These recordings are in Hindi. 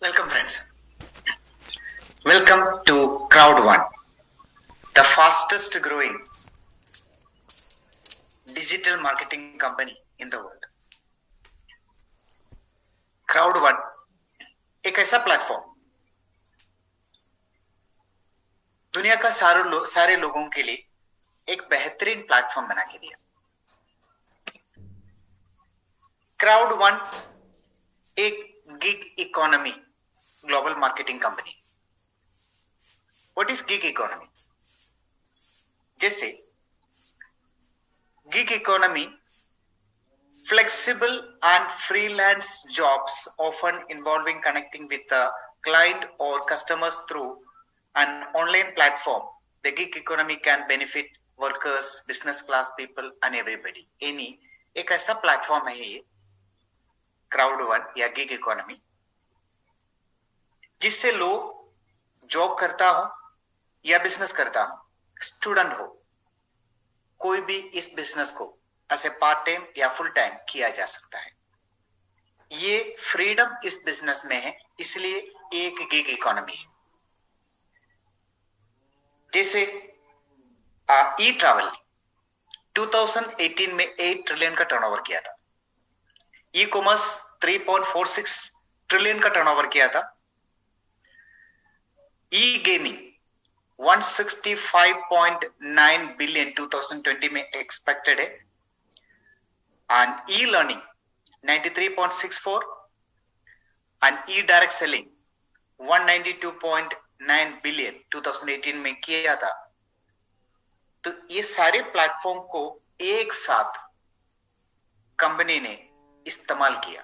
Welcome, friends. Welcome to Crowd1, the fastest growing digital marketing company in the world. Crowd1 एक ऐसा प्लेटफॉर्म दुनिया का सारे लोगों के लिए एक बेहतरीन प्लेटफॉर्म बना के दिया। Crowd1 एक gig economy global marketing company. What is gig economy? जैसे gig economy flexible and freelance jobs often involving connecting with the client or customers through an online platform. The gig economy can benefit workers, business class people and everybody. एक ऐसा प्लेटफॉर्म है ये Crowd1 या गिग इकोनॉमी, जिससे लोग जॉब करता हो या बिजनेस करता हो, स्टूडेंट हो, कोई भी इस बिजनेस को ऐसे पार्ट टाइम या फुल टाइम किया जा सकता है। ये फ्रीडम इस बिजनेस में है, इसलिए एक गिग इकोनॉमी है। जैसे ई ट्रैवल 2018 में 8 ट्रिलियन का टर्नओवर किया था। ई कॉमर्स 3.46 ट्रिलियन का टर्नओवर किया था। ई गेमिंग 165.9 बिलियन 2020 में एक्सपेक्टेड है। and e-learning 93.64 and e-direct selling 192.9 billion 2018 में किया था। तो ये सारे प्लेटफॉर्म को एक साथ कंपनी ने इस्तेमाल किया।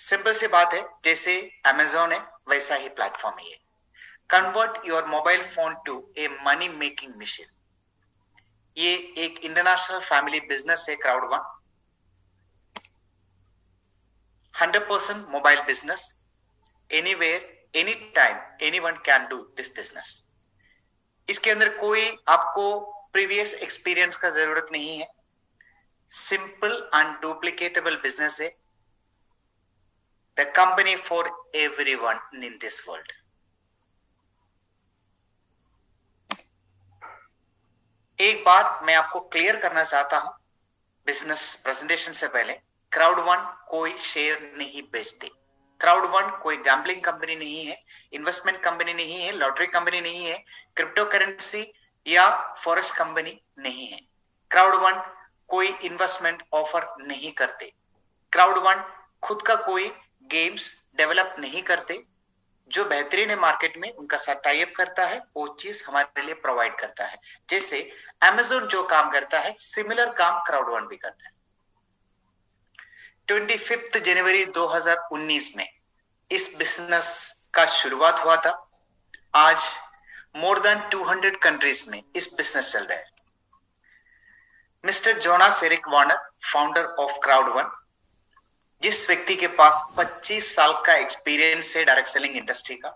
सिंपल सी बात है, जैसे Amazon है वैसा ही प्लेटफॉर्म है ये। Convert your mobile phone to a money making machine. ये एक इंटरनेशनल फैमिली बिजनेस है Crowd1। 100% mobile business, anywhere any time anyone can do this business. इसके अंदर कोई आपको प्रीवियस एक्सपीरियंस का जरूरत नहीं है। सिंपल एंड डुप्लीकेटेबल बिजनेस है। The company for everyone in this world. एक बात मैं आपको क्लियर करना चाहता हूं बिजनेस प्रेजेंटेशन से पहले, Crowd1 कोई शेयर नहीं बेचती। Crowd1 कोई गैम्बलिंग कंपनी नहीं है, इन्वेस्टमेंट कंपनी नहीं है, लॉटरी कंपनी नहीं है, क्रिप्टो करेंसी या फॉरेक्स कंपनी नहीं है। Crowd1 कोई इन्वेस्टमेंट ऑफर नहीं करते। Crowd1 खुद का कोई गेम्स डेवलप नहीं करते। जो बेहतरीन है मार्केट में, उनका साथ टाई अप करता है, वो चीज हमारे लिए प्रोवाइड करता है। जैसे Amazon जो काम करता है, सिमिलर काम Crowd1 भी करता है। 25 जनवरी 2019 में इस बिजनेस का शुरुआत हुआ था। आज मोर देन 200 कंट्रीज में इस बिजनेस चल रहा है। Mister Jonas Eric Warner, founder of Crowd1, जिस व्यक्ति के पास 25 साल का एक्सपीरियंस है डायरेक्ट सेलिंग इंडस्ट्री का,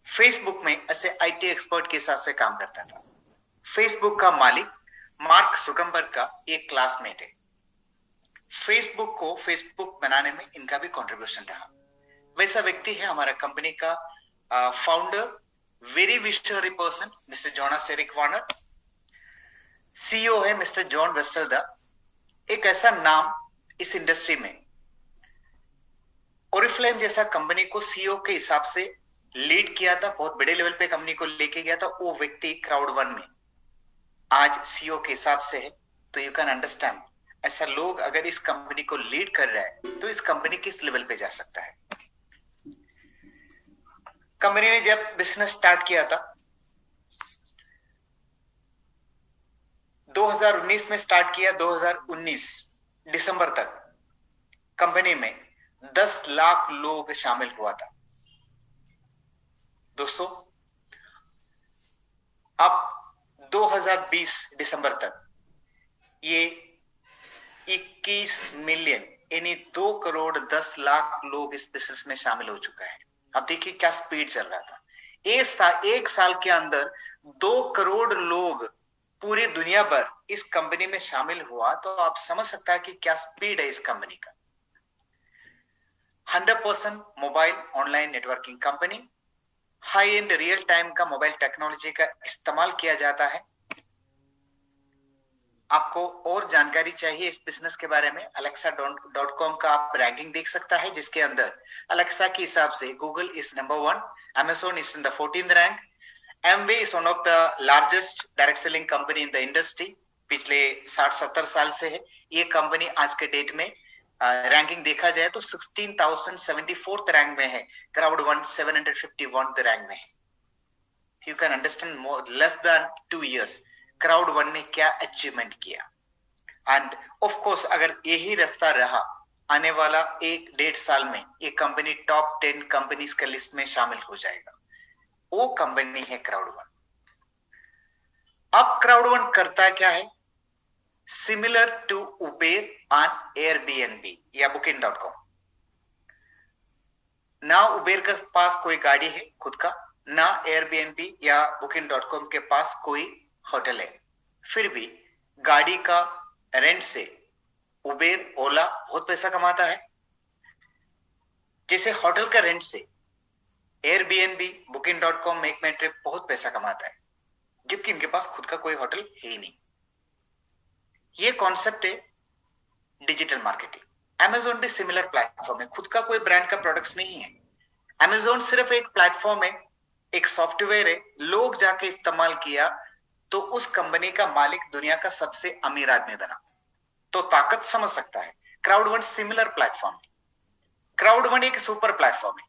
फेसबुक में ऐसे आईटी एक्सपर्ट के हिसाब से काम करता था। फेसबुक का मालिक मार्क जुकरबर्ग का एक क्लासमेट है। फेसबुक को फेसबुक बनाने में इनका भी कंट्रीब्यूशन रहा। वैसा व्यक्ति है हमारा कंपनी का founder, very visionary person, mister Jonas Eric Warner. CEO है मिस्टर जॉन वेस्टरदा। एक ऐसा नाम इस इंडस्ट्री में, ओरिफ्लेम जैसा कंपनी को सीईओ के हिसाब से लीड किया था, बहुत बड़े लेवल पे कंपनी को लेके गया था, वो व्यक्ति Crowd1 में आज सीईओ के हिसाब से है। तो यू कैन अंडरस्टैंड, ऐसा लोग अगर इस कंपनी को लीड कर रहा है तो इस कंपनी किस लेवल पे जा सकता है। कंपनी ने जब बिजनेस स्टार्ट किया था 2019 में स्टार्ट किया, 2019 दिसंबर तक कंपनी में 10 लाख लोग शामिल हुआ था। दोस्तों, अब 2020 दिसंबर तक ये 21 मिलियन यानी 2 करोड़ 10 लाख लोग इस बिजनेस में शामिल हो चुका है। अब देखिए क्या स्पीड चल रहा था। एक साल के अंदर 2 करोड़ लोग पूरी दुनिया भर इस कंपनी में शामिल हुआ, तो आप समझ सकता है कि क्या स्पीड है इस कंपनी का। 100% mobile online networking company, high and real time का मोबाइल टेक्नोलॉजी का इस्तेमाल किया जाता है। आपको और जानकारी चाहिए इस बिजनेस के बारे में, Alexa.com का आप रैंकिंग देख सकता है, जिसके अंदर Alexa के हिसाब से Google is number 1, Amazon is in the 14th rank, Amway is one of the largest direct selling company in the industry, पिछले 60-70 साल से है ये कंपनी। आज के डेट में रैंकिंग देखा जाए तो 16,074th रैंक में है, क्राउड वन 751th रैंक में है। You can understand more less than 2 years crowd one ने क्या अचीवमेंट किया। एंड ऑफ कोर्स अगर यही रफ्तार रहा आने वाला 1-1.5 साल में ये कंपनी टॉप 10 कंपनीज के लिस्ट में शामिल हो जाएगा। वो कंपनी है क्राउड वन। अब क्राउड वन करता क्या है? Similar to Uber and Airbnb या Booking.com। ना उबेर के पास कोई गाड़ी है खुद का, ना एयरबीएनबी या Booking.com के पास कोई होटल है, फिर भी गाड़ी का रेंट से उबेर ओला बहुत पैसा कमाता है। जैसे होटल का रेंट से एयरबीएनबी Booking.com मेक माई ट्रिप बहुत पैसा कमाता है, जबकि इनके पास खुद का कोई होटल है ही नहीं। ये कॉन्सेप्ट है डिजिटल मार्केटिंग। Amazon भी सिमिलर प्लेटफॉर्म है, खुद का कोई ब्रांड का प्रोडक्ट्स नहीं है। Amazon सिर्फ एक प्लेटफॉर्म है, एक सॉफ्टवेयर है, लोग जाके इस्तेमाल किया तो उस कंपनी का मालिक दुनिया का सबसे अमीर आदमी बना। तो ताकत समझ सकता है। क्राउड वन सिमिलर प्लेटफॉर्म है। क्राउड वन एक सुपर प्लेटफॉर्म है।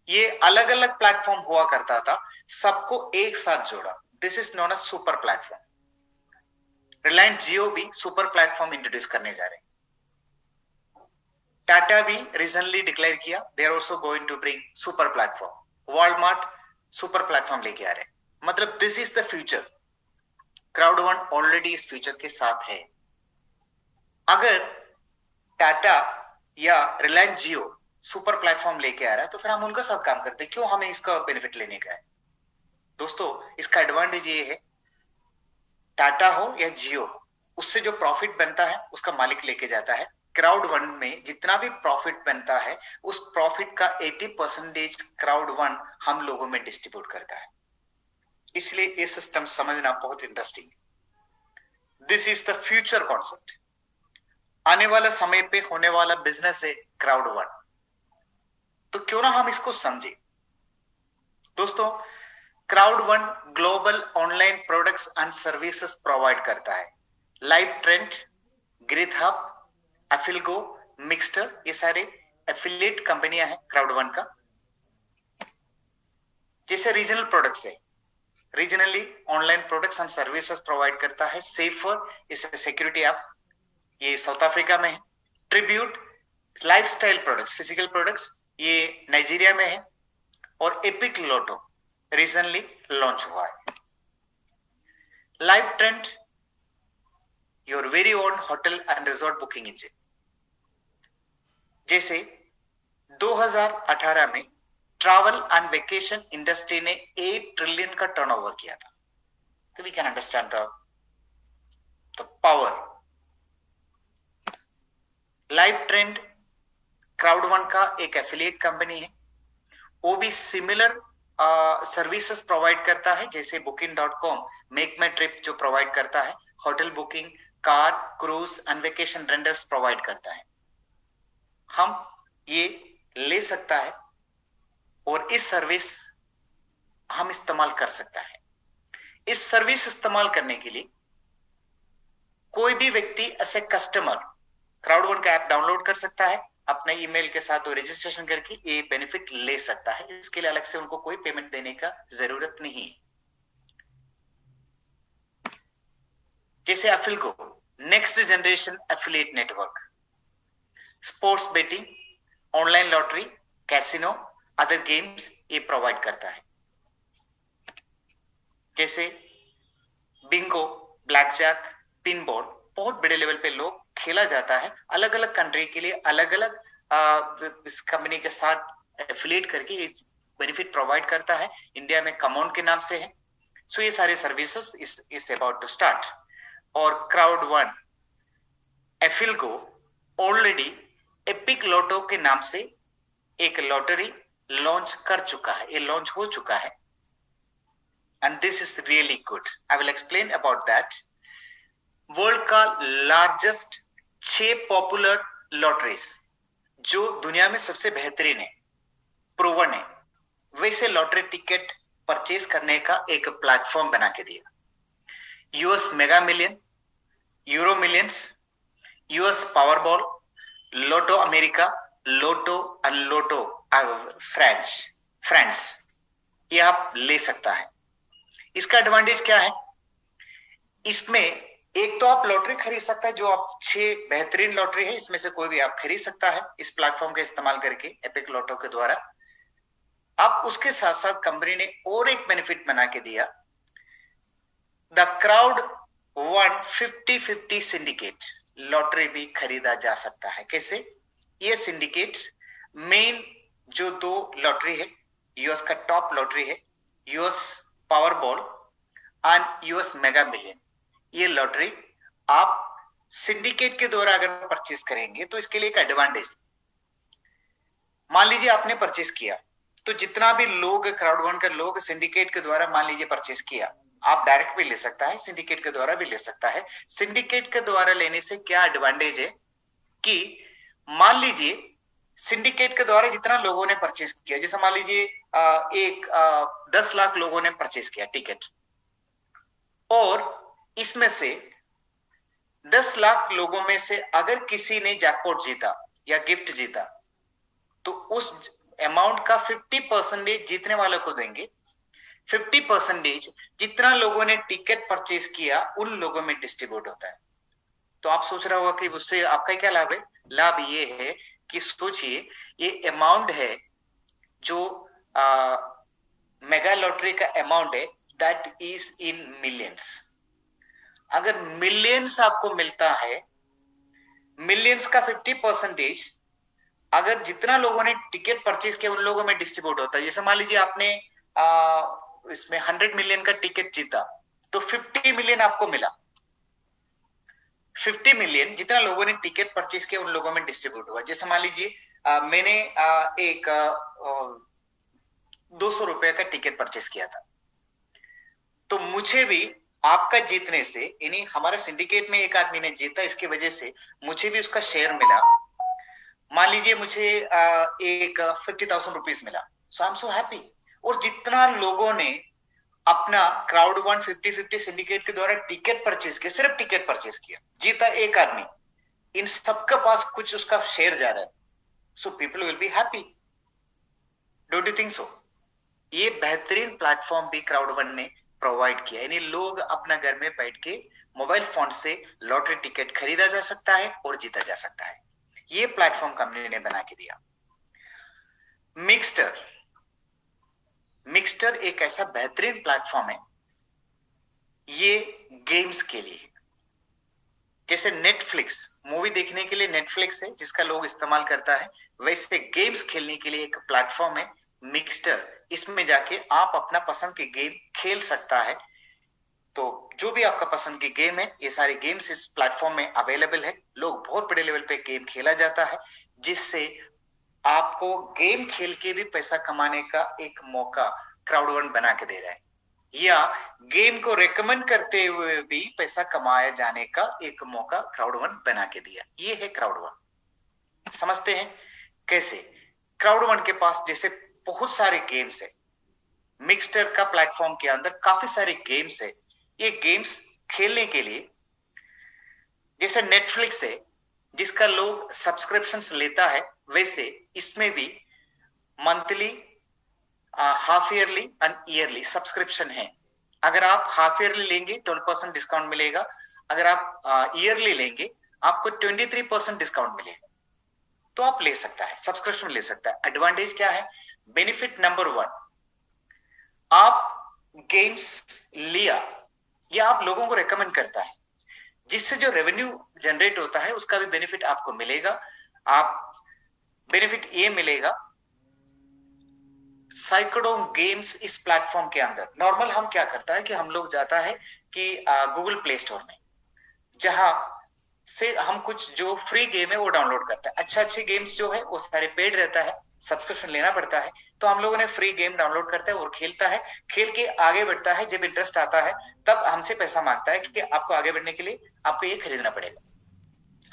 ये अलग अलग प्लेटफॉर्म हुआ करता था, सबको एक साथ जोड़ा। This is non a super platform. Reliance Jio भी सुपर प्लेटफॉर्म इंट्रोड्यूस करने जा रहे हैं। टाटा भी रिसेंटली डिक्लेयर किया they are also going to bring super platform. Walmart super platform लेके आ रहे हैं। मतलब this is the future. Crowd one already इस फ्यूचर के साथ है। अगर टाटा या रिलायंस जियो सुपर प्लेटफॉर्म लेके आ रहा है तो फिर हम उनका साथ काम करते हैं, क्यों हमें इसका बेनिफिट लेने का है? दोस्तों इसका एडवांटेज ये है, टाटा हो या जियो हो, उससे जो प्रॉफिट बनता है उसका मालिक लेके जाता है। क्राउड वन में जितना भी प्रॉफिट बनता है उस प्रॉफिट का 80% क्राउड वन हम लोगों में डिस्ट्रीब्यूट करता है। इसलिए ये सिस्टम समझना बहुत इंटरेस्टिंग है। This is the future concept. आने वाला समय पे होने वाला बिजनेस है क्राउड वन। तो क्यों ना हम इसको समझे। दोस्तों crowd one global online products and services provide करता है। लाइव ट्रेंड, ग्रीथ हब, एफिलगो, मिक्सटर, ये सारे एफिलिएट कंपनियां हैं क्राउड वन का। जैसे रीजनल प्रोडक्ट्स है, regionally online products and services provide करता है। सेफर इस सिक्योरिटी ऐप, ये साउथ अफ्रीका में है। Tribute lifestyle products, physical products, ये नाइजीरिया में है। और एपिक लोटो रिसेंटली लॉन्च हुआ है। Live trend your very own hotel and resort booking engine. जैसे 2018 में ट्रैवल एंड वेकेशन इंडस्ट्री ने 8 ट्रिलियन का टर्नओवर किया था। तो we can understand the power. Live trend crowd one का एक एफिलिएट कंपनी है। वो भी सिमिलर सर्विसेज प्रोवाइड करता है जैसे Booking.com मेक माई ट्रिप जो प्रोवाइड करता है। Hotel booking, car, cruise and vacation renders provide करता है। हम ये ले सकता है और इस सर्विस हम इस्तेमाल कर सकता है। इस सर्विस इस्तेमाल करने के लिए कोई भी व्यक्ति as a customer crowd one का ऐप डाउनलोड कर सकता है, अपने ईमेल के साथ रजिस्ट्रेशन करके ये बेनिफिट ले सकता है। इसके लिए अलग से उनको कोई पेमेंट देने का जरूरत नहीं है। जैसे Affilgo, next generation affiliate network, sports betting, online lottery, casino, other games ये प्रोवाइड करता है। जैसे bingo, blackjack, pin board बहुत बड़े लेवल पे लोग खेला जाता है। अलग अलग कंट्री के लिए अलग अलग इस कंपनी के साथ एफिलिएट करके बेनिफिट प्रोवाइड करता है। इंडिया में कमॉन के नाम से है। सो ये सारे services is about to start. और Crowd One, Affilgo already Epic Lotto के नाम से एक लॉटरी लॉन्च कर चुका है, ये लॉन्च हो चुका है, and this is really good. I will explain about that. World का लार्जेस्ट 6 पॉपुलर लॉटरीज जो दुनिया में सबसे बेहतरीन है, प्रूवन है, वैसे लॉटरी टिकट परचेज करने का एक प्लेटफॉर्म बना के दिया। US mega million, euro millions, US Powerball, Lotte America, Lotte and Lotte friends, ये आप ले सकता है। इसका एडवांटेज क्या है? इसमें एक तो आप लॉटरी खरीद सकता है, जो आप 6 बेहतरीन लॉटरी है, इसमें से कोई भी आप खरीद सकता है इस प्लेटफॉर्म का इस्तेमाल करके, एपिक लॉटो के द्वारा। आप उसके साथ साथ कंपनी ने और एक बेनिफिट बना के दिया, the crowd one 50-50 syndicate lottery भी खरीदा जा सकता है। कैसे? ये सिंडिकेट मेन जो 2 लॉटरी है, यूएस का टॉप लॉटरी है US Powerball and US mega million, ये लॉटरी आप सिंडिकेट के द्वारा अगर परचेज करेंगे तो इसके लिए एक एडवांटेज। मान लीजिए आपने परचेज किया, तो जितना भी लोग क्राउड वन के लोग सिंडिकेट के द्वारा मान लीजिए परचेज किया, आप डायरेक्ट भी ले सकता है, सिंडिकेट के द्वारा भी ले सकता है। सिंडिकेट के द्वारा लेने से क्या एडवांटेज है कि मान लीजिए सिंडिकेट के द्वारा जितना लोगों ने परचेज किया, जैसे मान लीजिए 10 लाख लोगों ने परचेज किया टिकट, और इसमें से 10 लाख लोगों में से अगर किसी ने जैकपॉट जीता या गिफ्ट जीता, तो उस अमाउंट का 50% जीतने वालों को देंगे, 50% जितना लोगों ने टिकट परचेज किया उन लोगों में डिस्ट्रीब्यूट होता है। तो आप सोच रहे होगा कि उससे आपका क्या लाभ है? लाभ ये है कि सोचिए, ये अमाउंट है जो मेगा लॉटरी का अमाउंट है, दैट इज इन मिलियंस। अगर मिलियंस आपको मिलता है, मिलियंस का 50% अगर जितना लोगों ने टिकट परचेज किया उन लोगों में डिस्ट्रीब्यूट होता है। जैसे मान लीजिए आपने इसमें 100 मिलियन का टिकट जीता, तो 50 मिलियन आपको मिला। 50 मिलियन जितना लोगों ने टिकट परचेज किया उन लोगों में डिस्ट्रीब्यूट हुआ। जैसे मान लीजिए मैंने एक 200 रुपए का टिकट परचेज किया था, तो मुझे भी आपका जीतने से, यानी हमारे सिंडिकेट में एक आदमी ने जीता, इसकी वजह से मुझे भी उसका शेयर मिला। मान लीजिए मुझे एक 50,000 रुपीज मिला, सो आई एम सो हैप्पी। और जितना लोगों ने अपना क्राउड वन 50-50 सिंडिकेट के द्वारा टिकट परचेज किया, सिर्फ टिकट परचेज किया, जीता एक आदमी, इन सबके पास कुछ उसका शेयर जा रहा है, so people will be happy. Don't you think so? ये बेहतरीन प्लेटफॉर्म भी क्राउड वन ने प्रोवाइड किया, यानी लोग अपना घर में बैठ के मोबाइल फोन से लॉटरी टिकट खरीदा जा सकता है और जीता जा सकता है। ये प्लेटफॉर्म कंपनी ने बना के दिया। मिक्सटर एक ऐसा बेहतरीन प्लेटफॉर्म है, ये गेम्स के लिए। जैसे नेटफ्लिक्स मूवी देखने के लिए नेटफ्लिक्स है जिसका लोग इस्तेमाल करता है, वैसे गेम्स खेलने के लिए एक प्लेटफॉर्म है मिक्सटर। इसमें जाके आप अपना पसंद के गेम खेल सकता है। तो जो भी आपका पसंद की गेम है, ये सारे गेम्स इस प्लेटफॉर्म में अवेलेबल है। लोग बहुत बड़े लेवल पे गेम खेला जाता है, जिससे आपको गेम खेल के भी पैसा कमाने का एक मौका क्राउड वन बना के दे रहा है, या गेम को रेकमेंड करते हुए भी पैसा कमाया जाने का एक मौका क्राउड वन बना के दिया। ये है क्राउड वन। समझते हैं कैसे? क्राउड वन के पास जैसे बहुत सारे गेम्स है, मिक्सटर का प्लेटफॉर्म के अंदर काफी सारे गेम्स है। ये गेम्स खेलने के लिए जैसे नेटफ्लिक्स है जिसका लोग सब्सक्रिप्शन लेता है, वैसे इसमें भी monthly, half yearly and yearly subscription है। अगर आप हाफ ईयरली लेंगे 12% डिस्काउंट मिलेगा, अगर आप ईयरली लेंगे आपको 23% डिस्काउंट मिलेगा। तो आप ले सकता है, सब्सक्रिप्शन ले सकता है। एडवांटेज क्या है? बेनिफिट नंबर 1, आप गेम्स लिया, या आप लोगों को रेकमेंड करता है, जिससे जो रेवेन्यू जनरेट होता है उसका भी बेनिफिट आपको मिलेगा। आप बेनिफिट ये मिलेगा, सैकड़ों गेम्स इस प्लेटफॉर्म के अंदर। नॉर्मल हम क्या करता है कि हम लोग जाता है कि गूगल प्ले स्टोर में, जहां से हम कुछ जो फ्री गेम है वो डाउनलोड करते हैं। अच्छे गेम्स जो है वो सारे पेड रहता है, सब्सक्रिप्शन लेना पड़ता है। तो हम लोगों ने फ्री गेम डाउनलोड करता है और खेलता है, खेल के आगे बढ़ता है। जब इंटरेस्ट आता है तब हमसे पैसा मांगता है कि आपको आगे बढ़ने के लिए आपको ये खरीदना पड़ेगा।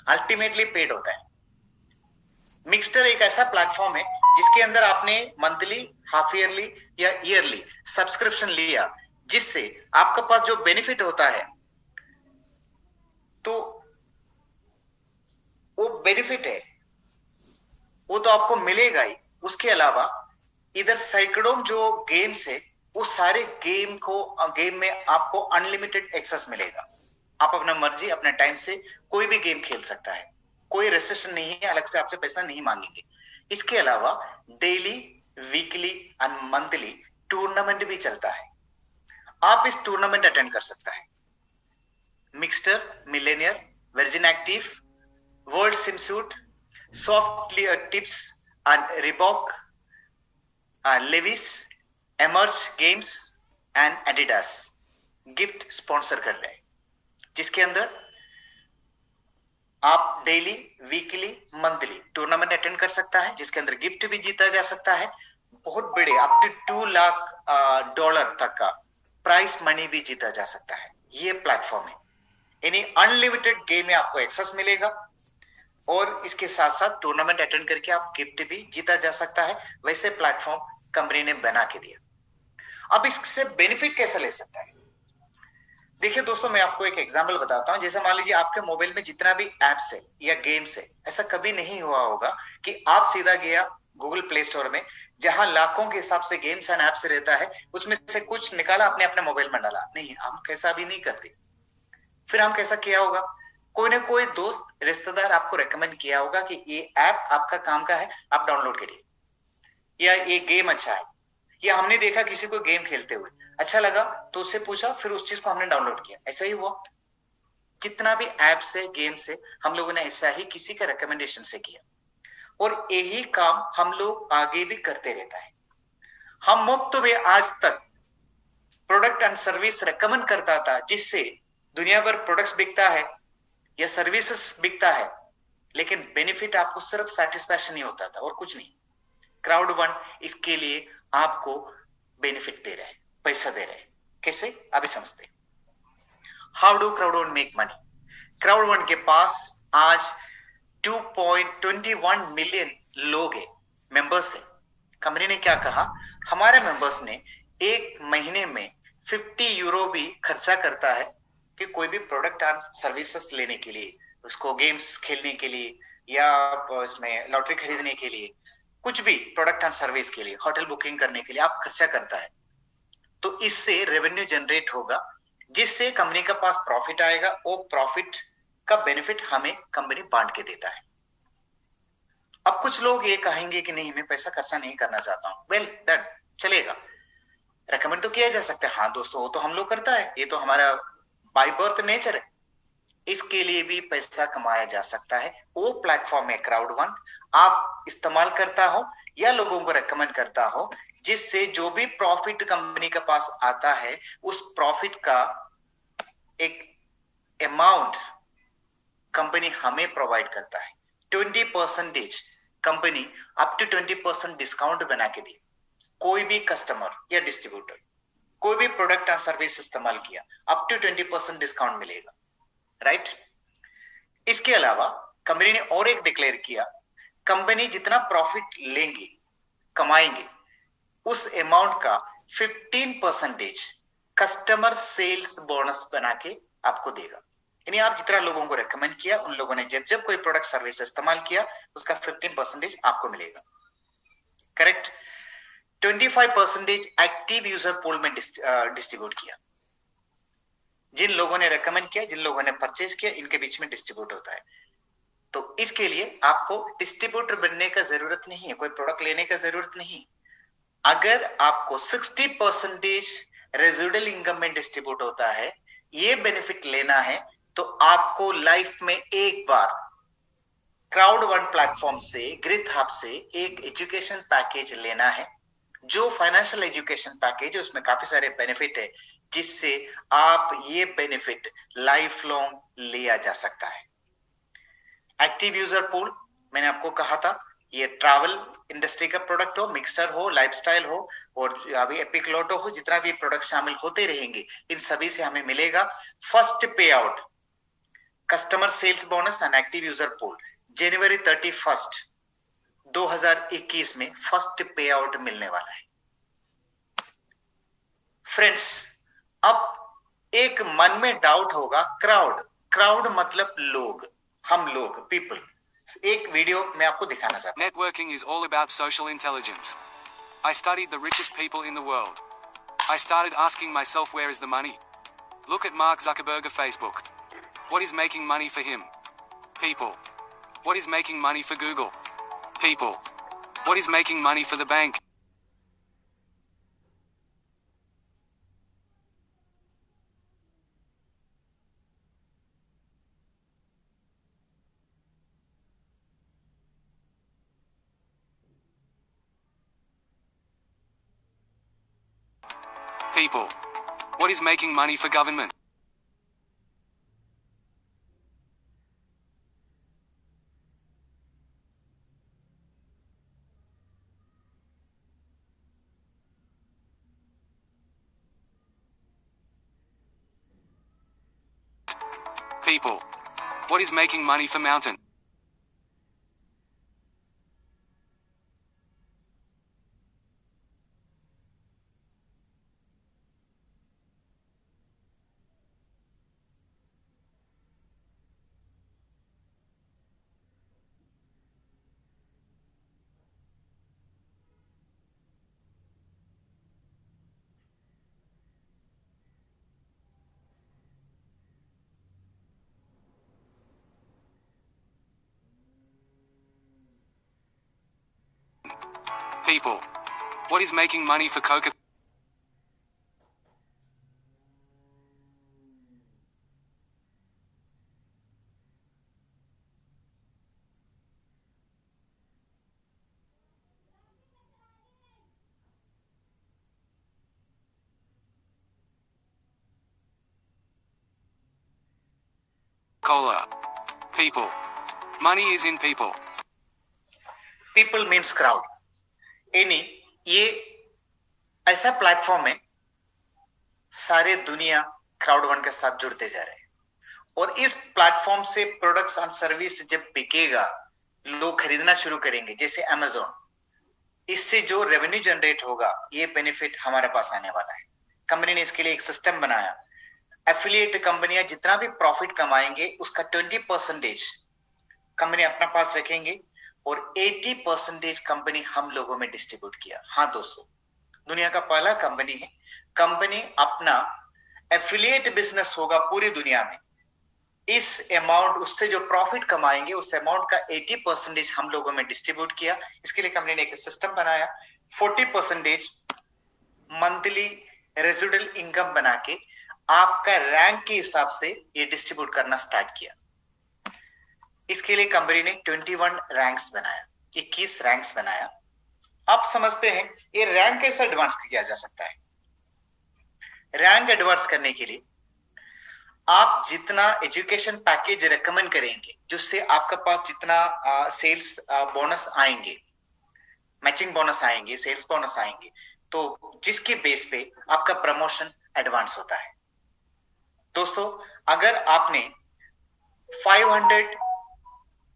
अल्टीमेटली पेड होता है। मिक्सटर एक ऐसा प्लेटफॉर्म है जिसके अंदर आपने मंथली, हाफ ईयरली या ईयरली सब्सक्रिप्शन लिया, जिससे आपके पास जो बेनिफिट होता है तो वो बेनिफिट है वो तो आपको मिलेगा ही। उसके अलावा इधर सैकड़ों जो गेम्स है वो सारे गेम में आपको अनलिमिटेड एक्सेस मिलेगा। आप अपना मर्जी अपने टाइम से कोई भी गेम खेल सकता है, कोई रेस्ट्रिक्शन नहीं है, अलग से आपसे पैसा नहीं मांगेंगे। इसके अलावा daily, weekly and monthly tournament भी चलता है। आप इस टूर्नामेंट अटेंड कर सकता है। Mixter, Millionaire, Virgin Active, World Swimsuit, soft tips and Reebok, Levi's, Emerge games and Adidas gift sponsor कर रहे हैं, जिसके अंदर आप daily, weekly, monthly tournament attend कर सकता है, जिसके अंदर गिफ्ट भी जीता जा सकता है। बहुत बड़े अप टू $2 लाख तक का प्राइस मनी भी जीता जा सकता है। ये प्लेटफॉर्म है, यानी अनलिमिटेड गेम में आपको एक्सेस मिलेगा और इसके साथ साथ टूर्नामेंट अटेंड करके आप गिफ्ट भी जीता जा सकता है। वैसे प्लेटफॉर्म कंपनी ने बना के दिया। अब इससे बेनिफिट कैसे ले सकता है? देखिए दोस्तों, मैं आपको एक एग्जांपल बताता हूं। जैसे मान लीजिए आपके मोबाइल में जितना भी एप्स है या गेम्स है, ऐसा कभी नहीं हुआ होगा कि आप सीधा गया गूगल प्ले स्टोर में, जहां लाखों के हिसाब से गेम्स एंड एप्स रहता है, उसमें से कुछ निकाला आपने अपने मोबाइल में डाला। नहीं, हम कैसा भी नहीं करते। फिर हम कैसा किया होगा? कोई ना कोई दोस्त, रिश्तेदार आपको रेकमेंड किया होगा कि ये ऐप आपका काम का है, आप डाउनलोड करिए, या ये गेम अच्छा है, या हमने देखा किसी को गेम खेलते हुए अच्छा लगा तो उससे पूछा, फिर उस चीज को हमने डाउनलोड किया। ऐसा ही हुआ। जितना भी ऐप्स है, गेम्स है, हम लोगों ने ऐसा ही किसी के रिकमेंडेशन से किया, और यही काम हम लोग आगे भी करते रहता है। हम मुफ्त में आज तक प्रोडक्ट एंड सर्विस रिकमेंड करता था, जिससे दुनिया भर प्रोडक्ट्स बिकता है या सर्विसेज बिकता है, लेकिन बेनिफिट आपको सिर्फ सेटिस्फैक्शन ही होता था और कुछ नहीं। क्राउड वन इसके लिए आपको बेनिफिट दे रहे हैं, पैसा दे रहे हैं। कैसे? अभी समझते हैं। How do crowd one make money? Crowd one के पास आज 2.21 मिलियन लोग है, मेंबर्स है। कंपनी ने क्या कहा? हमारे मेंबर्स ने एक महीने में 50 यूरो भी खर्चा करता है कि कोई भी प्रोडक्ट एंड सर्विसेज लेने के लिए, उसको गेम्स खेलने के लिए या इसमें लॉटरी खरीदने के लिए, कुछ भी प्रोडक्ट एंड सर्विस के लिए, होटल बुकिंग करने के लिए आप खर्चा करता है। तो इससे रेवेन्यू जनरेट होगा, जिससे कंपनी के पास प्रॉफिट आएगा। वो प्रॉफिट का बेनिफिट हमें कंपनी बांट के देता है। अब कुछ लोग ये कहेंगे कि नहीं, मैं पैसा खर्चा नहीं करना चाहता हूं। वेल डन, चलेगा, रेकमेंड तो किया जा सकता है। हाँ दोस्तों, वो तो हम लोग करता है, ये तो हमारा बाय बर्थ नेचर है। इसके लिए भी पैसा कमाया जा सकता है। वो प्लेटफॉर्म है क्राउड वन। आप इस्तेमाल करता हो या लोगों को रेकमेंड करता हो, जिससे जो भी प्रॉफिट कंपनी के पास आता है, उस प्रॉफिट का एक अमाउंट कंपनी हमें प्रोवाइड करता है। 20% कंपनी अप टू 20% डिस्काउंट बना के दी। कोई भी कस्टमर या डिस्ट्रीब्यूटर कोई भी प्रोडक्ट और सर्विस इस्तेमाल किया, अप टू 20% डिस्काउंट मिलेगा, राइट? इसके अलावा कंपनी ने और एक डिक्लेयर किया, कंपनी जितना प्रॉफिट लेंगे, कमाएंगे, उस अमाउंट का 15% कस्टमर सेल्स बोनस बना के आपको देगा। यानी आप जितना लोगों को रेकमेंड किया, उन लोगों ने जब जब कोई प्रोडक्ट सर्विस इस्तेमाल किया, उसका 15% आपको मिलेगा, करेक्ट? 25% एक्टिव यूजर पोल में डिस्ट्रीब्यूट किया। जिन लोगों ने रेकमेंड किया, जिन लोगों ने परचेज किया, इनके बीच में डिस्ट्रीब्यूट होता है। तो इसके लिए आपको डिस्ट्रीब्यूटर बनने का जरूरत नहीं है, कोई प्रोडक्ट लेने का जरूरत नहीं। अगर आपको 60% रेजिडुअल इनकम में डिस्ट्रीब्यूट होता है, ये बेनिफिट लेना है, तो आपको लाइफ में एक बार क्राउड वन प्लेटफॉर्म से, ग्रिथ हब से एक एजुकेशन पैकेज लेना है। जो फाइनेंशियल एजुकेशन पैकेज है, उसमें काफी सारे बेनिफिट है, जिससे आप ये बेनिफिट लाइफ लॉन्ग लिया जा सकता है। एक्टिव यूजर पूल, मैंने आपको कहा था ये ट्रैवल इंडस्ट्री का प्रोडक्ट हो, मिक्सचर हो, लाइफस्टाइल हो और अभी एपिक लॉटो हो, जितना भी प्रोडक्ट शामिल होते रहेंगे इन सभी से हमें मिलेगा first pay out, customer sales bonus and active user pool जनवरी 31 2021 में फर्स्ट पे आउट मिलने वाला है। फ्रेंड्स, अब एक मन में डाउट होगा, क्राउड, क्राउड मतलब लोग, हम लोग, पीपल। एक वीडियो मैं आपको दिखाना चाहता हूं। Networking is all about social intelligence. I studied the richest people in the world. I started asking myself, where is the money? Look at Mark Zuckerberg of Facebook. What is making money for him? People. What is making money for Google? People. What is making money for the bank? People. What is making money for government? People. What is making money for mountain? People. What is making money for Coca? Cola. People. Money is in people. People means crowd, यानी ये ऐसा प्लेटफॉर्म है, सारे दुनिया क्राउड वन के साथ जुड़ते जा रहे हैं और इस प्लेटफॉर्म से प्रोडक्ट्स एंड सर्विस जब बिकेगा, लोग खरीदना शुरू करेंगे, जैसे अमेजोन, इससे जो रेवेन्यू जनरेट होगा ये बेनिफिट हमारे पास आने वाला है। कंपनी ने इसके लिए एक सिस्टम बनाया, एफिलिएट कंपनियां जितना भी प्रॉफिट कमाएंगे उसका 20% कंपनी अपना पास रखेंगे और 80% कंपनी हम लोगों में डिस्ट्रीब्यूट किया। हाँ दोस्तों, दुनिया का पहला कंपनी है, कंपनी अपना एफिलिएट बिजनेस होगा पूरी दुनिया में, इस अमाउंट, उससे जो प्रॉफिट कमाएंगे उस अमाउंट का 80% हम लोगों में डिस्ट्रीब्यूट किया। इसके लिए कंपनी ने एक सिस्टम बनाया, 40% मंथली रेजिडुअल इनकम बना के आपका रैंक के हिसाब से ये डिस्ट्रीब्यूट करना स्टार्ट किया। इसके लिए कंपनी ने 21 रैंक्स बनाया, 21 रैंक्स बनाया। आप समझते हैं ये रैंक कैसे एडवांस किया जा सकता है? रैंक एडवांस करने के लिए आप जितना एजुकेशन पैकेज रेकमेंड करेंगे, जिससे आपके पास जितना सेल्स बोनस आएंगे, मैचिंग बोनस आएंगे, सेल्स बोनस आएंगे, तो जिसके बेस पे आपका प्रमोशन एडवांस होता है। दोस्तों, अगर आपने 500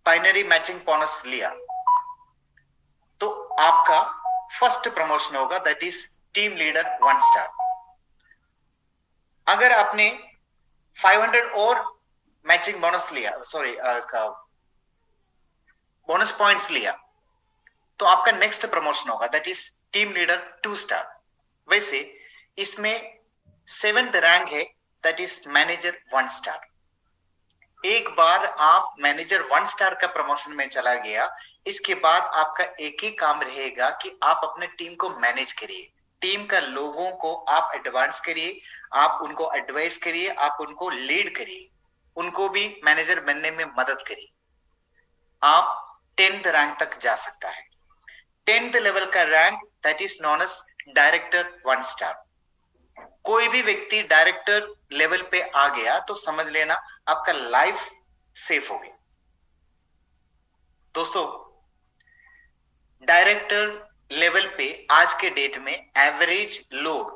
बाइनरी मैचिंग बोनस लिया तो आपका फर्स्ट प्रमोशन होगा, that is team leader 1 star. अगर आपने 500 और मैचिंग बोनस लिया, बोनस पॉइंट्स लिया, तो आपका नेक्स्ट प्रमोशन होगा, that is team leader 2 star. वैसे इसमें 7th रैंक है, दैट इज मैनेजर 1 स्टार। एक बार आप मैनेजर 1 स्टार का प्रमोशन में चला गया, इसके बाद आपका एक ही काम रहेगा कि आप अपने टीम को मैनेज करिए, टीम का लोगों को आप एडवांस करिए, आप उनको एडवाइस करिए, आप उनको लीड करिए, उनको भी मैनेजर बनने में मदद करिए। आप 10th रैंक तक जा सकता है। 10th लेवल का rank, that is known as director 1 star. कोई भी व्यक्ति डायरेक्टर लेवल पे आ गया तो समझ लेना आपका लाइफ सेफ हो गई। दोस्तों, डायरेक्टर लेवल पे आज के डेट में एवरेज लोग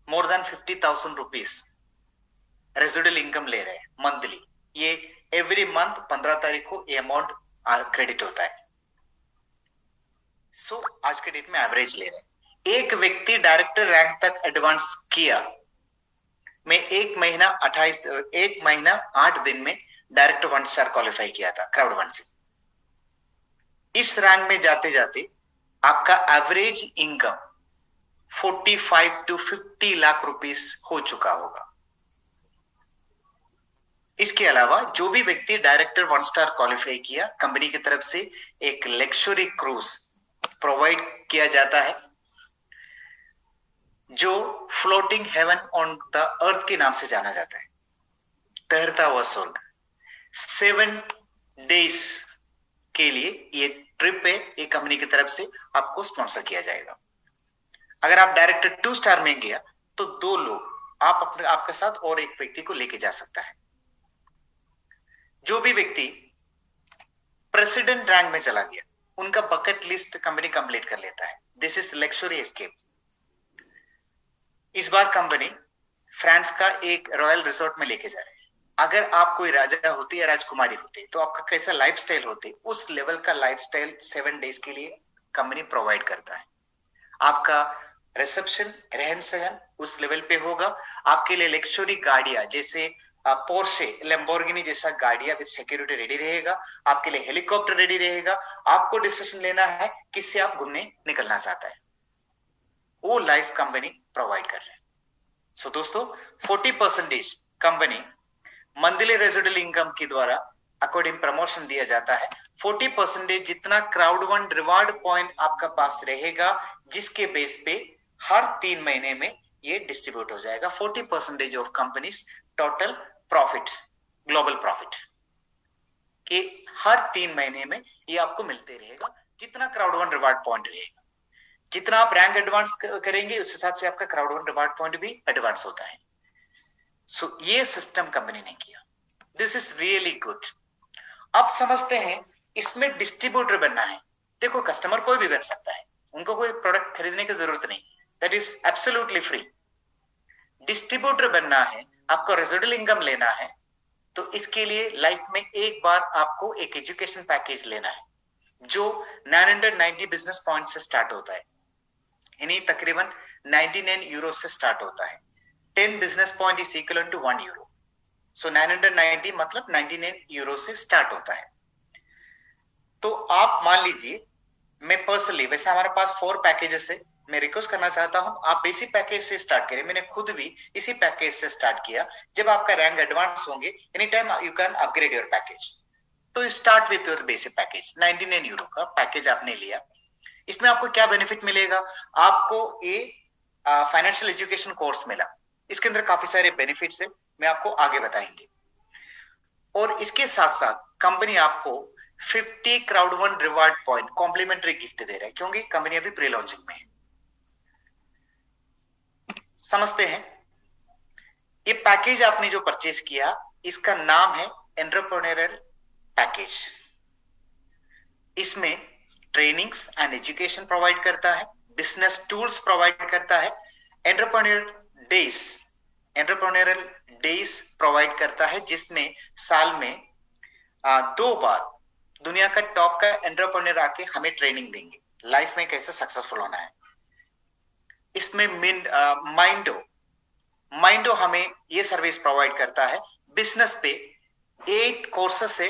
more than 50,000 rupees residual income ले रहे हैं मंथली। ये एवरी मंथ 15 तारीख को ये अमाउंट क्रेडिट होता है। सो आज के डेट में एवरेज ले रहे हैं। एक व्यक्ति डायरेक्टर रैंक तक एडवांस किया, मैं एक महीना 8 दिन में डायरेक्टर 1 स्टार क्वालिफाई किया था क्राउड वन से। इस रैंक में जाते जाते आपका average income 45 to 50 lakh rupees हो चुका होगा। इसके अलावा जो भी व्यक्ति डायरेक्टर 1 स्टार क्वालिफाई किया, कंपनी की तरफ से एक लग्जरी क्रूज प्रोवाइड किया जाता है जो floating heaven on the earth के नाम से जाना जाता है, तैरता हुआ स्वर्ग। 7 डेज के लिए ये ट्रिप है, ये कंपनी की तरफ से आपको स्पॉन्सर किया जाएगा। अगर आप डायरेक्टर 2 स्टार में गया तो 2 लोग आपके साथ और एक व्यक्ति को लेके जा सकता है। जो भी व्यक्ति प्रेसिडेंट रैंक में चला गया, उनका बकेट लिस्ट कंपनी कंप्लीट कर लेता है। This is luxury escape. इस बार कंपनी फ्रांस का एक रॉयल रिसोर्ट में लेके जा रहे हैं। अगर आप कोई राजा होते या राजकुमारी होते तो आपका कैसा लाइफस्टाइल होते, उस लेवल का लाइफस्टाइल 7 डेज के लिए कंपनी प्रोवाइड करता है। आपका रिसेप्शन, रहन सहन उस लेवल पे होगा। आपके लिए लग्जरी गाड़ियां जैसे पोर्शे, लैम्बोर्गिनी जैसा गाड़ियां विद सिक्योरिटी रेडी रहेगा। आपके लिए हेलीकॉप्टर रेडी रहेगा। आपको डिसीजन लेना है किससे आप घूमने निकलना चाहता है, वो लाइफ कंपनी प्रोवाइड कर रहे हैं। सो दोस्तों, 40% कंपनी मंथली रेजिडुअल इनकम के द्वारा अकॉर्डिंग प्रमोशन दिया जाता है। 40% जितना क्राउड वन रिवार्ड पॉइंट आपका पास रहेगा, जिसके बेस पे हर 3 महीने में ये डिस्ट्रीब्यूट हो जाएगा। 40% of companies total profit, global profit के हर 3 महीने में ये आपको मिलते रहेगा, जितना क्राउड वन रिवार्ड पॉइंट रहेगा। जितना आप रैंक एडवांस करेंगे उस हिसाब से आपका क्राउड वन रिवार्ड पॉइंट भी एडवांस होता है। सो ये सिस्टम कंपनी ने किया। This is really good. अब समझते हैं इसमें डिस्ट्रीब्यूटर बनना है। देखो, कस्टमर कोई भी बन सकता है, उनको कोई प्रोडक्ट खरीदने की जरूरत नहीं, that is absolutely free. Distributor बनना है, आपको रेजिडुअल इनकम लेना है, तो इसके लिए लाइफ में एक बार आपको एक एजुकेशन पैकेज लेना है जो 990 बिजनेस पॉइंट से स्टार्ट होता है, यानी तकरीबन 99 यूरो से स्टार्ट होता है। 10 business point is equal to 1 euro. सो 990 मतलब 99 यूरो से स्टार्ट होता है। तो आप मान लीजिए, मैं पर्सनली, वैसे हमारे पास 4 पैकेजेस है, मैं रिक्वेस्ट करना चाहता हूं आप बेसिक पैकेज से स्टार्ट करें। मैंने खुद भी इसी पैकेज से स्टार्ट किया। जब आपका रैंक एडवांस होंगे, any time you can upgrade your package. तो start with your basic package. 99 euro का पैकेज आपने लिया। इसमें आपको क्या बेनिफिट मिलेगा? आपको ये फाइनेंशियल एजुकेशन कोर्स मिला। इसके अंदर काफी सारे बेनिफिट्स है, मैं आपको आगे बताएंगे। और इसके साथ साथ कंपनी आपको 50 Crowd One reward point complimentary gift दे रहा है, क्योंकि कंपनी अभी प्री लॉन्चिंग में है। समझते हैं, ये पैकेज आपने जो परचेज किया, इसका नाम है एंटरप्रेन्योरियल पैकेज। इसमें ट्रेनिंग्स एंड एजुकेशन प्रोवाइड करता है, बिजनेस टूल्स प्रोवाइड करता है, एंटरप्रेन्योरियल डेज प्रोवाइड करता है, जिसमें साल में 2 बार दुनिया का टॉप का एंटरप्रेन्योर आके हमें ट्रेनिंग देंगे लाइफ में कैसे सक्सेसफुल होना है। इसमें माइंडो हमें ये सर्विस प्रोवाइड करता है बिजनेस पे 8 कोर्सेस से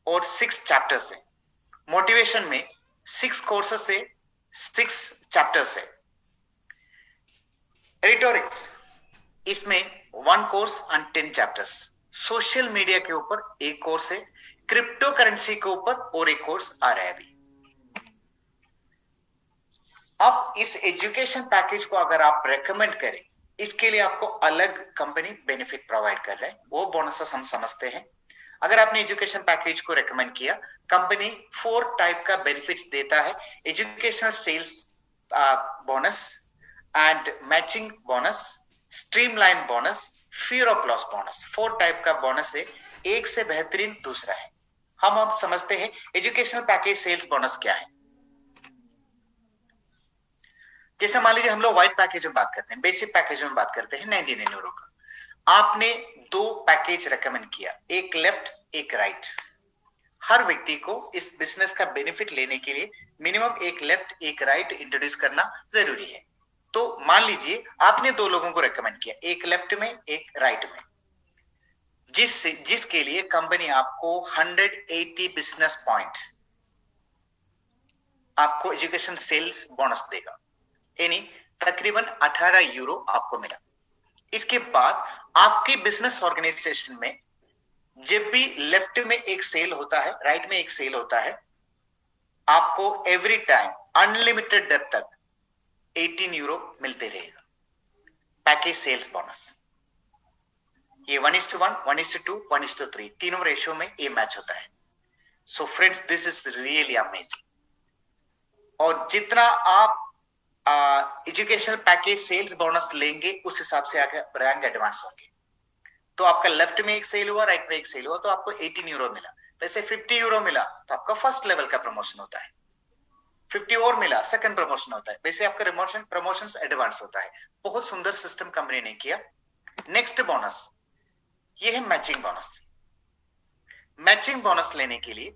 और 6 चैप्टर्स से। मोटिवेशन में 6 कोर्सेस से 6 चैप्टर्स है। रिटोरिक्स, इसमें 1 course and 10 chapters. Social media के ऊपर एक कोर्स है, क्रिप्टो करेंसी के ऊपर और एक कोर्स आ रहा है अभी। अब इस एजुकेशन पैकेज को अगर आप रेकमेंड करें, इसके लिए आपको अलग कंपनी बेनिफिट प्रोवाइड कर रहा है, वो बोनसेस हम समझते हैं। अगर आपने एजुकेशन पैकेज को रेकमेंड किया, कंपनी 4 टाइप का बेनिफिट्स देता है। Educational sales bonus and matching bonus, streamline bonus, fear of loss bonus. 4 type का बोनस है, एक से बेहतरीन दूसरा है। हम अब समझते हैं एजुकेशनल पैकेज सेल्स बोनस क्या है। जैसे मान लीजिए हम लोग व्हाइट पैकेज में बात करते हैं, बेसिक पैकेज में बात करते हैं 99 यूरो का। आपने दो पैकेज रेकमेंड किया, एक लेफ्ट एक राइट। हर व्यक्ति को इस बिजनेस का बेनिफिट लेने के लिए मिनिमम एक लेफ्ट एक राइट इंट्रोड्यूस करना जरूरी है। तो मान लीजिए आपने दो लोगों को रेकमेंड किया, एक लेफ्ट में एक राइट में, जिसके लिए कंपनी आपको 180 बिजनेस पॉइंट आपको एजुकेशन सेल्स बोनस देगा, यानी तकरीबन 18 यूरो आपको मिला। इसके बाद आपकी बिजनेस ऑर्गेनाइजेशन में जब भी लेफ्ट में एक सेल होता है, राइट में एक सेल होता है, आपको एवरी टाइम अनलिमिटेड डेट तक 18 यूरो मिलते रहेगा पैकेज सेल्स बोनस। ये 1:1, 1:2, 1:3 तीनों रेशियो में ये मैच होता है। So friends, this is really amazing. और जितना आप एजुकेशन पैकेज सेल्स बोनस लेंगे उस हिसाब से आगे रैंक एडवांस होंगे। तो आपका लेफ्ट में एक सेल हुआ, राइट में एक सेल हुआ, तो आपको 18 यूरो मिला। वैसे 50 यूरो मिला तो आपका फर्स्ट लेवल का प्रमोशन होता है, 50 और मिला सेकंड प्रमोशन होता है। वैसे आपका प्रमोशन एडवांस होता है। बहुत सुंदर सिस्टम कंपनी ने किया। नेक्स्ट बोनस ये है मैचिंग बोनस। मैचिंग बोनस लेने के लिए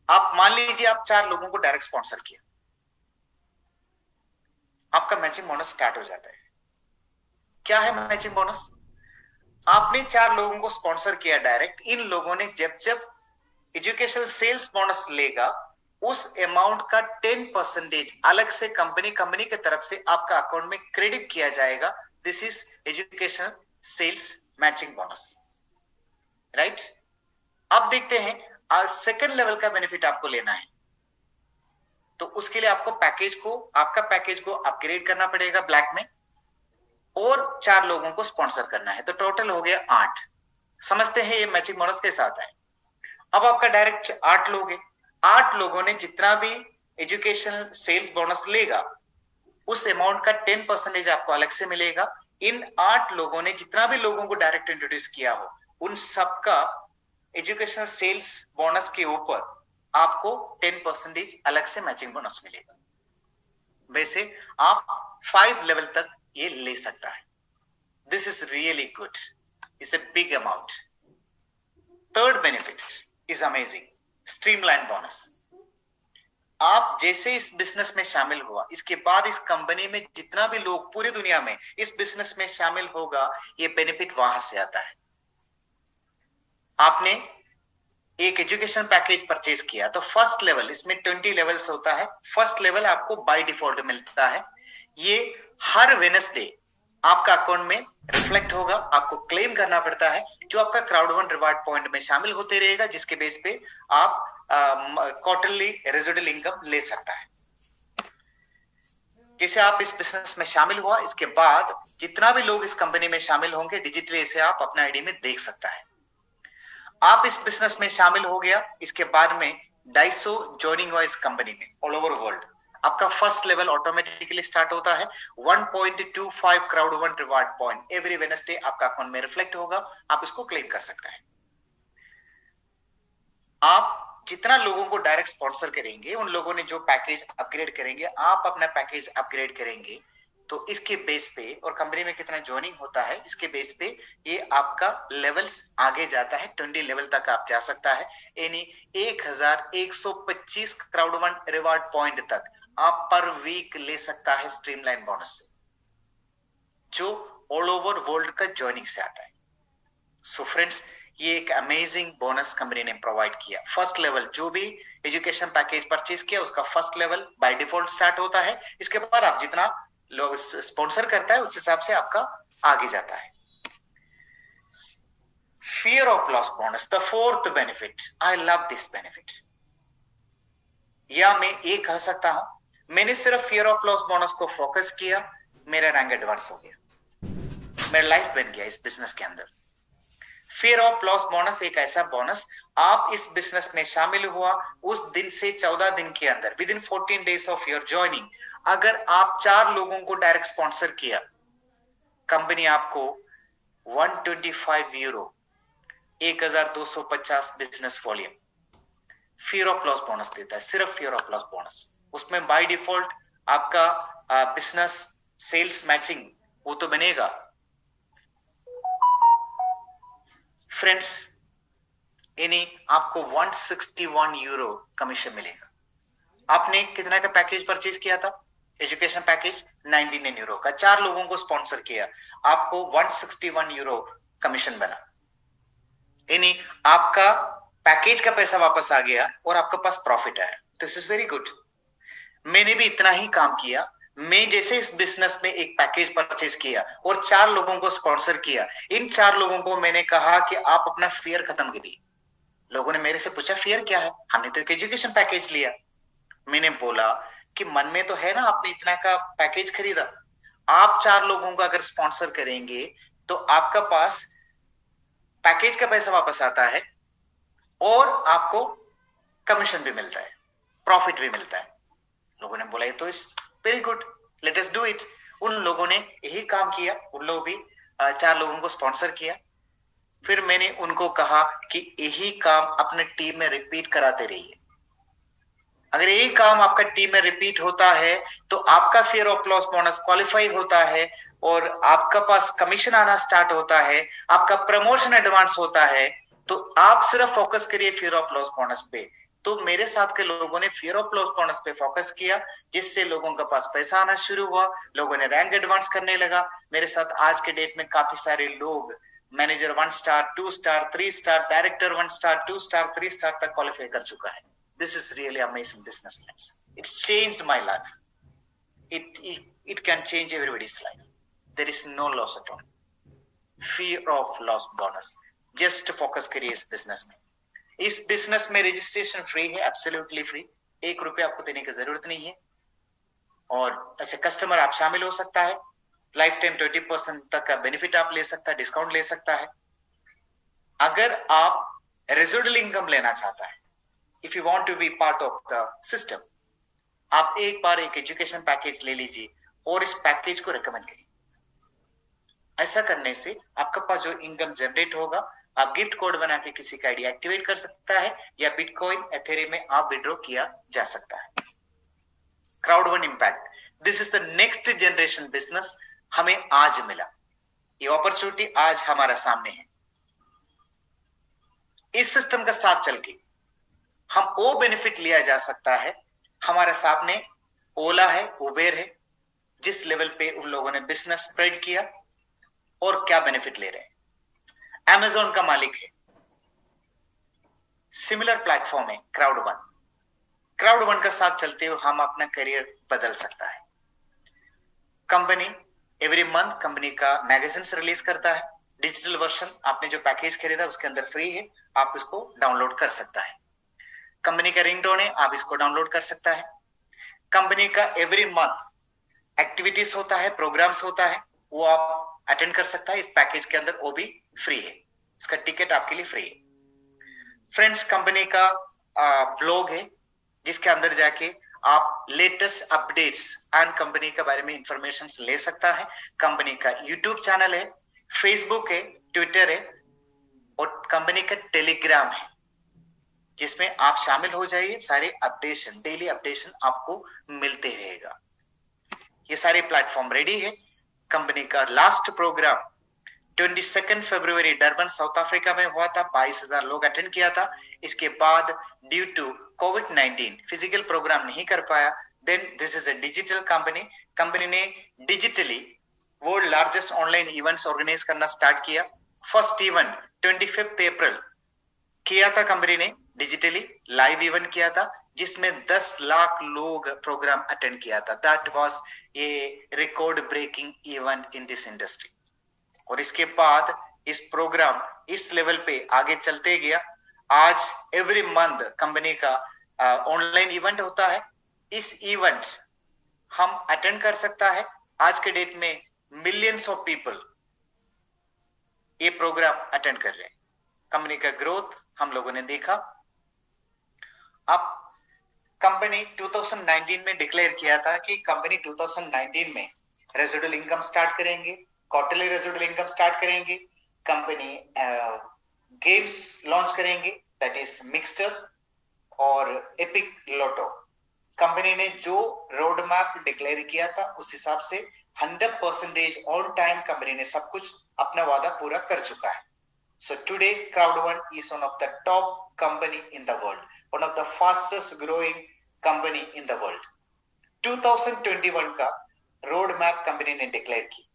आप मान लीजिए आप 4 लोगों को डायरेक्ट स्पॉन्सर किया, आपका मैचिंग बोनस स्टार्ट हो जाता है। क्या है मैचिंग बोनस? आपने 4 लोगों को स्पॉन्सर किया डायरेक्ट, इन लोगों ने जब जब एजुकेशन सेल्स बोनस लेगा उस अमाउंट का 10% अलग से कंपनी की तरफ से आपका अकाउंट में क्रेडिट किया जाएगा। This is education sales matching bonus, right. अब देखते हैं सेकंड लेवल का बेनिफिट आपको लेना है, तो उसके लिए आपको आपका पैकेज को अपग्रेड करना पड़ेगा ब्लैक में, और 4 लोगों को स्पॉन्सर करना है। तो टोटल हो गया 8। समझते हैं ये मैचिंग बोनस के साथ है। अब आपका डायरेक्ट 8 लोग हैं, 8 लोगों ने जितना भी एजुकेशन सेल्स बोनस लेगा उस अमाउंट का 10% आपको अलग से मिलेगा। इन 8 लोगों ने जितना भी लोगों को डायरेक्ट इंट्रोड्यूस किया हो उन सबका एजुकेशन सेल्स बोनस के ऊपर आपको 10% अलग से मैचिंग बोनस मिलेगा। वैसे आप 5 लेवल तक ये ले सकता है। This is really good, it's a big amount. Third benefit is amazing, streamline bonus. आप जैसे इस बिजनेस में शामिल हुआ, इसके बाद इस कंपनी में जितना भी लोग पूरी दुनिया में इस बिजनेस में शामिल होगा, ये बेनिफिट वहां से आता है। आपने एक एजुकेशन पैकेज परचेज किया तो फर्स्ट लेवल, इसमें 20 लेवल्स होता है, फर्स्ट लेवल आपको बाय डिफॉल्ट मिलता है। ये हर वेडनेसडे आपका अकाउंट में रिफ्लेक्ट होगा, आपको क्लेम करना पड़ता है, जो आपका क्राउड1 रिवार्ड पॉइंट में शामिल होते रहेगा, जिसके बेस पे आप क्वार्टरली रेजिडुअल इनकम ले सकता है। जैसे आप इस बिजनेस में शामिल हुआ, इसके बाद जितना भी लोग इस कंपनी में शामिल होंगे डिजिटली इसे आप अपना आईडी में देख सकता है। आप इस बिजनेस में शामिल हो गया, इसके बाद में 250 ज्वाइनिंग हुआ इस कंपनी में ऑल ओवर वर्ल्ड। आपका फर्स्ट लेवल ऑटोमेटिकली स्टार्ट होता है। 1.25 क्राउड1 रिवार्ड पॉइंट एवरी वेडनेसडे आपका अकाउंट में रिफ्लेक्ट होगा, आप इसको क्लेम कर सकता है। आप जितना लोगों को डायरेक्ट स्पॉन्सर करेंगे, उन लोगों ने जो पैकेज अपग्रेड करेंगे, आप अपना पैकेज अपग्रेड करेंगे, तो इसके बेस पे और कंपनी में कितना ज्वाइनिंग होता है इसके बेस पे ये आपका लेवल्स आगे जाता है। 20 लेवल तक आप जा सकता है, यानी 1125 क्राउड1 रिवार्ड पॉइंट तक आप पर वीक ले सकता है स्ट्रीमलाइन बोनस से, जो ऑल ओवर वर्ल्ड का ज्वाइनिंग से आता है। सो फ्रेंड्स, ये एक अमेजिंग बोनस कंपनी ने प्रोवाइड किया। फर्स्ट लेवल जो भी एजुकेशन पैकेज परचेज किया उसका first level by default start होता है। इसके बाद आप जितना लोग स्पॉन्सर करता है उस हिसाब से आपका आगे जाता है। Fear of loss bonus, the fourth benefit. I love this benefit. या मैं ये कह सकता हूं, मैंने सिर्फ फियर ऑफ लॉस बोनस को फोकस किया, मेरा रैंक एडवांस हो गया, मेरा लाइफ बन गया इस बिजनेस के अंदर। फियर ऑफ लॉस बोनस एक ऐसा बोनस, आप इस बिजनेस में शामिल हुआ उस दिन से 14 दिन के अंदर, with in 14 days of your joining, अगर आप 4 लोगों को डायरेक्ट स्पॉन्सर किया, कंपनी आपको 125 euro 1250 business volume fear of loss bonus देता है, सिर्फ फियर ऑफ लॉस बोनस। उसमें बाय डिफॉल्ट आपका बिजनेस सेल्स मैचिंग वो तो बनेगा। फ्रेंड्स, यानी आपको 161 यूरो कमीशन मिलेगा। आपने कितना का पैकेज परचेज किया था? एजुकेशन पैकेज 99 यूरो का, 4 लोगों को स्पॉन्सर किया, आपको 161 यूरो कमीशन बना। यानी आपका पैकेज का पैसा वापस आ गया और आपके पास प्रॉफिट आया। This is very good. मैंने भी इतना ही काम किया। मैं जैसे इस बिजनेस में एक पैकेज परचेज किया और 4 लोगों को स्पॉन्सर किया, इन 4 लोगों को मैंने कहा कि आप अपना फियर खत्म करिए। लोगों ने मेरे से पूछा फियर क्या है? हमने तो एक एजुकेशन पैकेज लिया। मैंने बोला कि मन में तो है ना, आपने इतना का पैकेज खरीदा, आप 4 लोगों को अगर स्पॉन्सर करेंगे तो आपका पास पैकेज का पैसा वापस आता है और आपको कमीशन भी मिलता है, प्रॉफिट भी मिलता है। लोगों ने बोला ये तो is very good, let us do it. उन लोगों ने यही काम किया, उन लोग भी 4 लोगों को स्पॉन्सर किया। फिर मैंने उनको कहा कि यही काम अपने टीम में रिपीट कराते रहिए। अगर यही काम आपका टीम में रिपीट होता है तो आपका fear of loss bonus qualify होता है और आपका पास कमीशन आना स्टार्ट होता है, आपका प्रमोशन एडवांस होता है। तो आप सिर्फ फोकस करिए फियर ऑफ लॉस बोनस पे। तो मेरे साथ के लोगों ने फियर ऑफ लॉस बोनस पे फोकस किया, जिससे लोगों के पास पैसा आना शुरू हुआ, लोगों ने रैंक एडवांस करने लगा। मेरे साथ आज के डेट में काफी सारे लोग manager 1 star, 2 star, 3 star, director 1 star, 2 star, 3 star तक क्वालिफाई कर चुका है। This is really amazing business, friends. It's changed my life. It can change everybody's life. There is no loss at all. Fear of loss bonus. Just focus करिए इस बिजनेस में। इस बिजनेस में रजिस्ट्रेशन फ्री है, एब्सोल्युटली फ्री। 1 रुपया आपको देने की जरूरत नहीं है और ऐसे कस्टमर आप शामिल हो सकता है। लाइफ टाइम 20% तक का बेनिफिट आप ले सकता है, डिस्काउंट ले सकता है। अगर आप रेजिडुअल इनकम लेना चाहता है, if you want to be part of the system, आप एक बार एक एजुकेशन पैकेज ले लीजिए और इस पैकेज को रिकमेंड करिए। ऐसा करने से आपके पास जो इनकम जनरेट होगा, आप गिफ्ट कोड बना के किसी का आईडी एक्टिवेट कर सकता है या बिटकॉइन एथेरियम में आप विड्रॉ किया जा सकता है। Crowd one impact, this is the next generation business हमें आज मिला। ये अपॉर्चुनिटी आज हमारे सामने है। इस सिस्टम का साथ चल के हम वो बेनिफिट लिया जा सकता है। हमारे सामने ओला है, उबेर है, जिस लेवल पे उन लोगों ने बिजनेस स्प्रेड किया और क्या बेनिफिट ले रहे हैं। अमेज़न का मालिक है, सिमिलर प्लेटफॉर्म है क्राउड वन। क्राउड वन का साथ चलते हुए हम अपना करियर बदल सकता है। कंपनी एवरी मंथ कंपनी का मैगजीन्स रिलीज करता है। डिजिटल वर्जन आपने जो पैकेज खरीदा उसके अंदर फ्री है, आप इसको डाउनलोड कर सकता है। कंपनी का रिंगटोन है, आप इसको डाउनलोड कर सकता है। कंपनी का एवरी मंथ एक्टिविटीज होता है, प्रोग्राम्स होता है, वो आप अटेंड कर सकता है। इस पैकेज के अंदर वो भी फ्री है, इसका टिकट आपके लिए फ्री है। फ्रेंड्स, कंपनी का ब्लॉग है जिसके अंदर जाके आप लेटेस्ट अपडेट्स एंड कंपनी के बारे में इंफॉर्मेशन ले सकता है। कंपनी का यूट्यूब चैनल है, फेसबुक है, ट्विटर है और कंपनी का टेलीग्राम है, जिसमें आप शामिल हो जाइए। सारे अपडेशन, डेली अपडेशन आपको मिलते रहेगा। ये सारे प्लेटफॉर्म रेडी है। कंपनी का लास्ट प्रोग्राम 22 फरवरी डरबन साउथ अफ्रीका में हुआ था, 22,000 लोग अटेंड किया था। इसके बाद ड्यू टू कोविड-19 फिजिकल प्रोग्राम नहीं कर पाया। Then this is a digital company. Company ने digitally world largest online events organize करना स्टार्ट किया। फर्स्ट इवेंट 25 अप्रैल किया था कंपनी ने, डिजिटली लाइव इवेंट किया था, जिसमें 10 लाख लोग प्रोग्राम अटेंड किया था। That was a record breaking event in this industry. और इसके बाद इस प्रोग्राम इस लेवल पे आगे चलते गया। आज एवरी मंथ कंपनी का ऑनलाइन इवेंट होता है। इस इवेंट हम अटेंड कर सकता है। आज के डेट में मिलियंस ऑफ पीपल ये प्रोग्राम अटेंड कर रहे हैं। कंपनी का ग्रोथ हम लोगों ने देखा। अब कंपनी 2019 में डिक्लेयर किया था कि कंपनी 2019 में रेजिडुअल इनकम स्टार्ट करेंगे, क्वार्टरली रेजिडुअल इनकम स्टार्ट करेंगे। कंपनी गेम्स लॉन्च करेंगे, दैट इज मिक्सचर। और एपिक लोटो। कंपनी ने जो रोड मैप डिक्लेयर किया था उस हिसाब से 100% ऑन टाइम कंपनी ने सब कुछ अपना वादा पूरा कर चुका है। So today Crowd1 is one of the top company in the world, one of the fastest growing company in the world. 2021 का रोड मैप कंपनी ने डिक्लेयर की,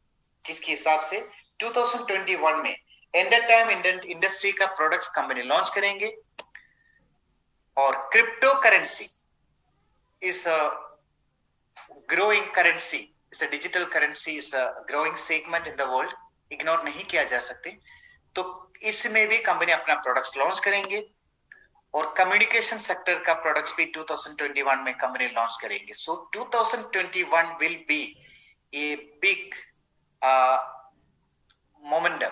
जिसके हिसाब से 2021 में एंटरटाइम इंडस्ट्री का प्रोडक्ट्स कंपनी लॉन्च करेंगे और crypto currency is a growing currency, is a digital currency, is a growing segment in the world, ignore नहीं किया जा सकते। तो इसमें भी कंपनी अपना प्रोडक्ट्स लॉन्च करेंगे और कम्युनिकेशन सेक्टर का प्रोडक्ट्स भी 2021 में कंपनी लॉन्च करेंगे। सो 2021 will be a big momentum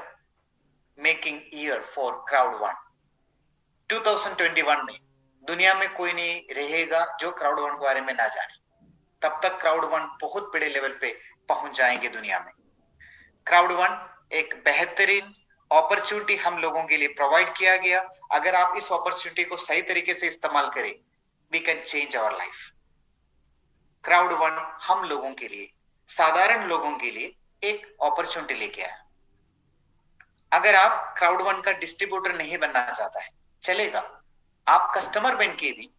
making year for Crowd1। 2021 में दुनिया में कोई नहीं रहेगा जो Crowd1 के बारे में ना जाने। तब तक Crowd1 बहुत बड़े लेवल पे पहुंच जाएंगे दुनिया में। Crowd1 एक बेहतरीन अपॉर्चुनिटी हम लोगों के लिए प्रोवाइड किया गया। अगर आप इस अपॉर्चुनिटी को सही तरीके से इस्तेमाल करें, we can change our life. Crowd1 हम लोगों के लिए, साधारण लोगों के लिए एक अपॉर्चुनिटी लेके आया। अगर आप Crowd1 का डिस्ट्रीब्यूटर नहीं बनना चाहता है, चलेगा। आप कस्टमर बन के भी,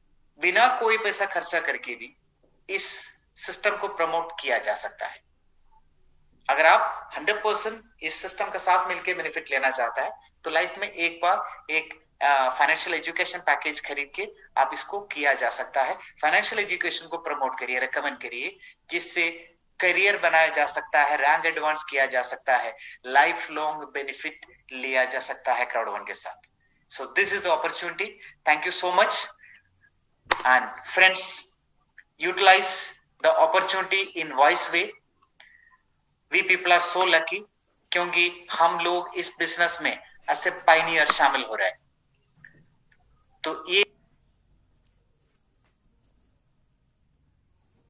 बिना कोई पैसा खर्चा करके भी इस सिस्टम को प्रमोट किया जा सकता है। अगर आप 100% इस सिस्टम के साथ मिलकर बेनिफिट लेना चाहता है, तो लाइफ में एक बार एक फाइनेंशियल एजुकेशन पैकेज खरीद के आप इसको किया जा सकता है। फाइनेंशियल एजुकेशन को प्रमोट करिए, रेकमेंड करिए, जिससे करियर बनाया जा सकता है, रैंक एडवांस किया जा सकता है, लाइफ लॉन्ग बेनिफिट लिया जा सकता है Crowd1 के साथ। So this is the opportunity. Thank you so much. And friends, utilize the opportunity in wise way. We people are so lucky क्योंकि हम लोग इस बिजनेस में ऐसे पायनियर शामिल हो रहे हैं। तो ये